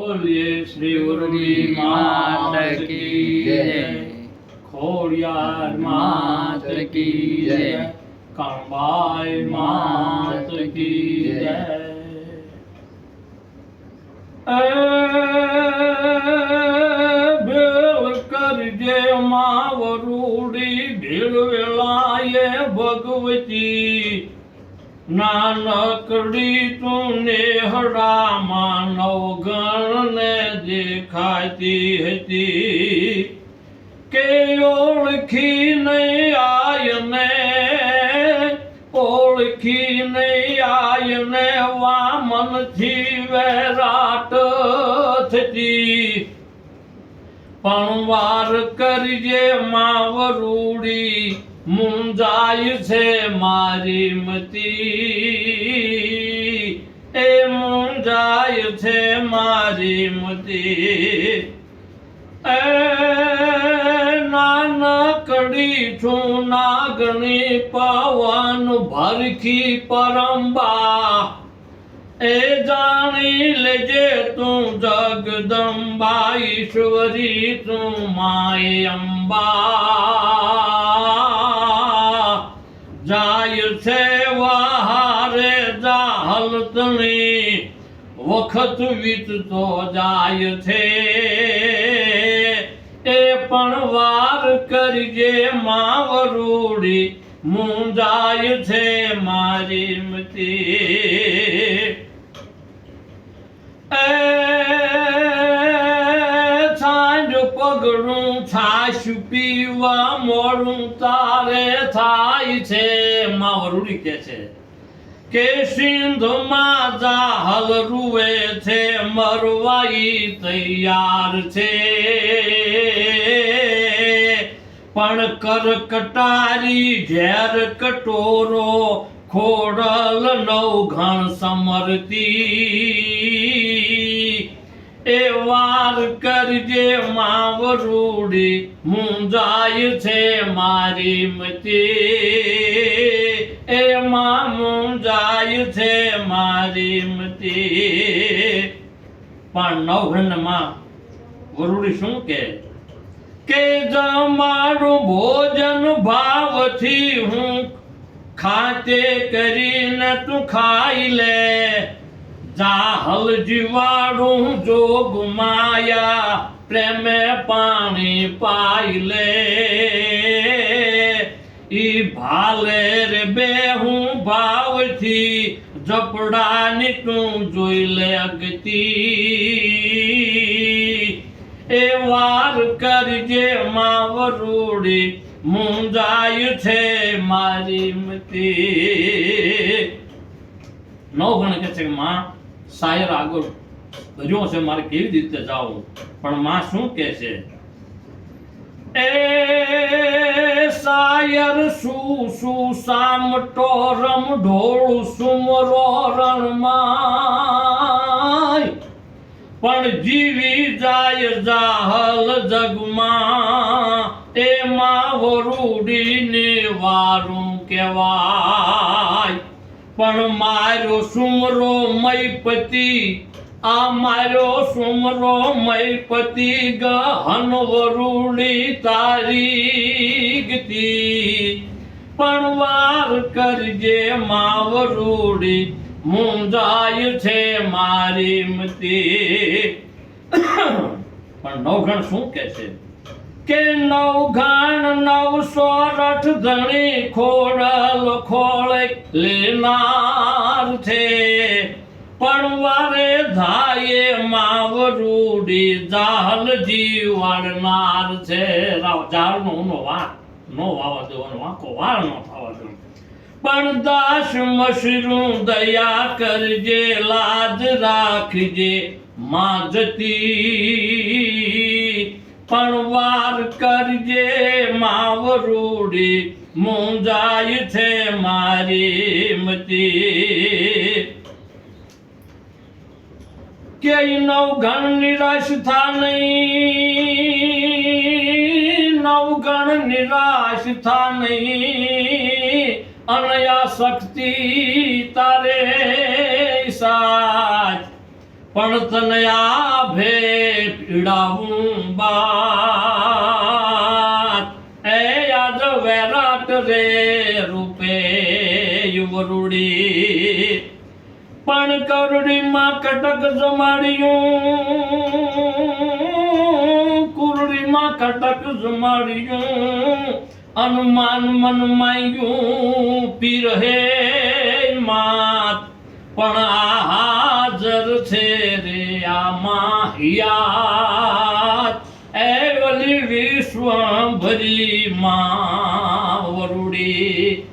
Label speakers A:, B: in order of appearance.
A: बोलिए श्री उर्वी मात की जय, खोड़ियार मात की जय, कांबाई मात की जय। भेल करजे मावरूडी भीड़ वेलाए भगवती, नानकड़ी तूने हड़ा मानव गण ने देखाती हती, के ओळखी नहीं आयने, ओळखी नहीं आयने वामन थी वैराट थती, पण वार करजे मावरूडी मुंजाय छे मारी मती, ए मुंजाय छे मारी मती। नानकड़ी छू नागणी पवन भरखी परम्बा, ए जानी लेजे तू जगदम्बा ईश्वरी तू माए अंबा, जाय छे वहारे जाहलतनी वखत वीततो जाय छे, ए पण वार करजे मावरूडी मुंजाय छे मारी मती। छांज पगड़ू छाश पीवा मोड़ू तारे थाय छे, मावरूडी के छे के सिंध में जाहल रुए छे मरवाई तैयार छे, पण कर कटारी झेर कटोरो खोड़ल नौघण समरती, ए वार करजे मावरूडी मुंजाय छे मारी मती, ए मां मुंजाय छे मारी मती। पण नौघण मां वरूडी शुं के जमाड़ू भोजन भावथी हूँ खाते करीने तू खाई ले, जाहल जीवाड़ू जोग माया प्रेमे पानी पाई ले, ई भाले रे बेहू भावथी जपड़ानी तू जोई ले अगती, ए वार करजे मावरूडी मुंजाय छे मारी मती। नौघण के छे मां शायर आगळ भर्यो छे मारे केवी रीते जाऊं, पण मां शुं के छे, ए शायर सु सु सामटो रम ढोळ सुमरो रणमाय, पण जीवी जाय जाहल जगमा, ए मावरूडी ने वारू केवाय, पण मारो सुमरो मयपति, आ मारो सुमरो मयपति गहन वरूडी तारी गती, पण वार करजे मावरूडी मुंजाय छे मारी मती। पण नौघण शुं के छे के नौघण 908 धणी खोड़ल खोळे लेनार छे, पण वारे धाये मावरूडी जाहल जीवाड़नार छे। जाहल नो वावा देवनो वाको वाळ नो थवा दो, पण दास मशरू दया करजे लाज राखजे माजती, पण वार करजे मावरूडी मुंजाय छे मारी मती। के नौघण निराश था नहीं, नौघण निराश था नहीं, अनया शक्ति तारे साथ પણ તને આભે પીડાવું બાત એ યાદ વેરાટ રે રૂપે યુવરુડી પણ કરુડીમાં કટક જમાડ્યું કુરડીમાં કટક જમાડ્યું અનુમાન મન માંગ્યું પીર હે માત પણ આ હાજર છે રે આમાં યાદ એ વલી વિશ્વ ભરી માં વરુડી